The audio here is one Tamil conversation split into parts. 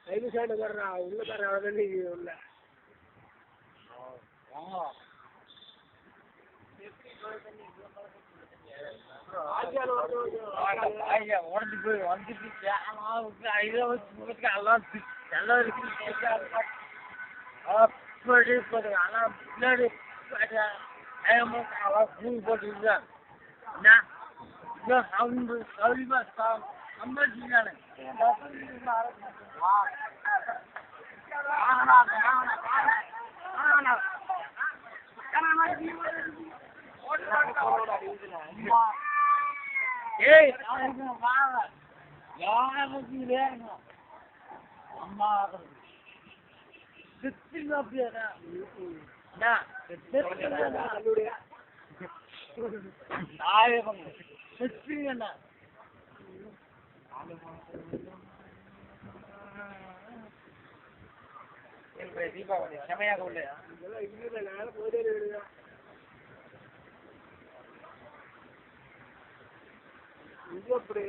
ஐந்து சைடு வர்றா உள்ள தர உள்ள உடஞ்சி போய் வந்துட்டு எல்லாம் இருக்கு அப்படி ஆனால் பின்னாடி பூ போட்டுருக்கேன் சௌரியமா சம்பாதிச்சுக்கானே ஏய் வாங்க யாருக்கு வேணும் அம்மா சித்திங்க அப்படியா சித்திங்கண்ணா தீபாவளி செமையாக உள்ளயா எப்படி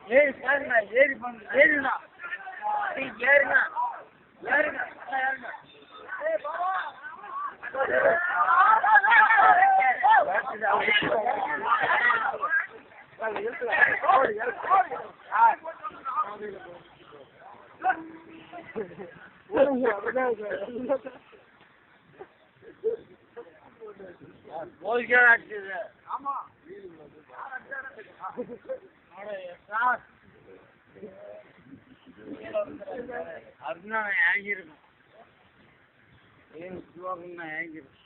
ஏறி பாருங்க ஏறி பண்ணு ஏறினா ஏறுங்க ஏறுங்க ஏறுங்க ஆமா அப்படின்னா ஏங்கிருக்கும் ஏங்கிருக்கும்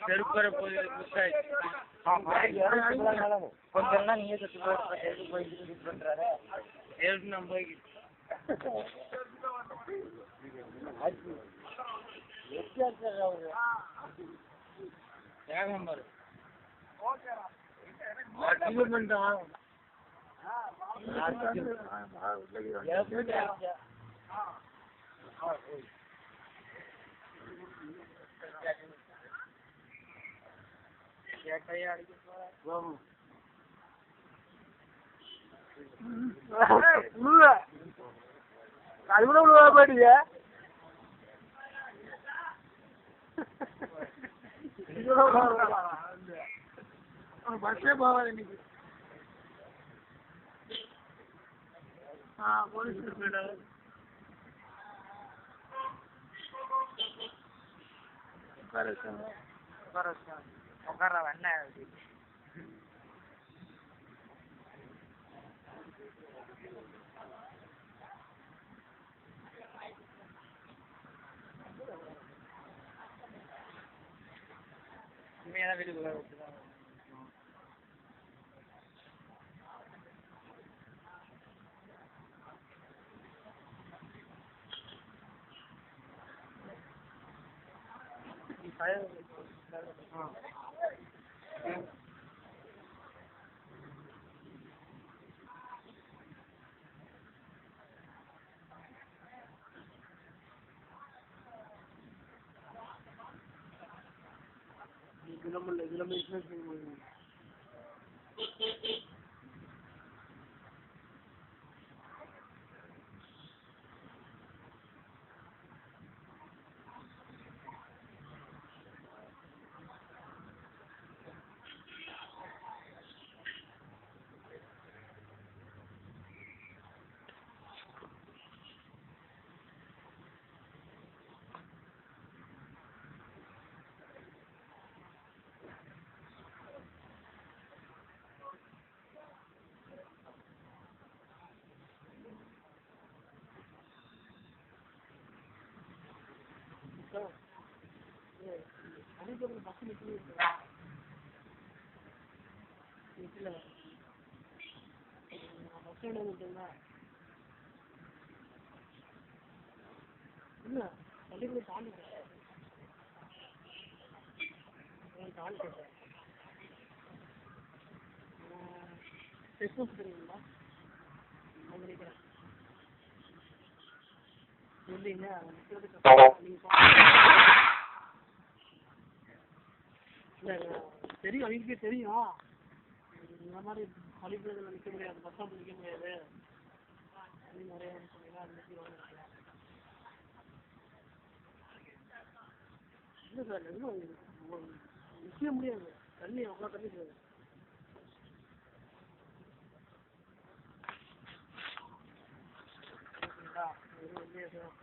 செருப்பற போய் கொஞ்சம் நீங்க செத்து போய் பண்றாரு நம்ம போய் ஏகம் பாரு அது கூட போயிடுங்க பஸ்ஸே போகாது இன்னைக்கு போலீஸ் உட்கார என்ன உண்மையான வீட்டுக்குள்ள அனுப்பி பஸ் நிற்கல பஸ் ஸ்டாண்ட் வந்துட்டீங்களா இல்லை பள்ளிக்கூடம் தாண்டி தாண்டி டெஸ்ட் தெரியுங்களா நான் நினைக்கிறேன் இல்லைங்க இல்லை தெரியும் அவங்களுக்கே தெரியும் இந்த மாதிரி பள்ளிக்கூடத்தில் நிற்க முடியாது பஸ் ஸ்டாப்பில் நிற்க முடியாது அப்படின்னு நிறைய சொன்னீங்கன்னா அது நிற்க இல்லை சார் இன்னும் நிற்க முடியாது தண்ணி அவ்வளோ தண்ணி சார் ஓகேங்களா இல்லையா சார்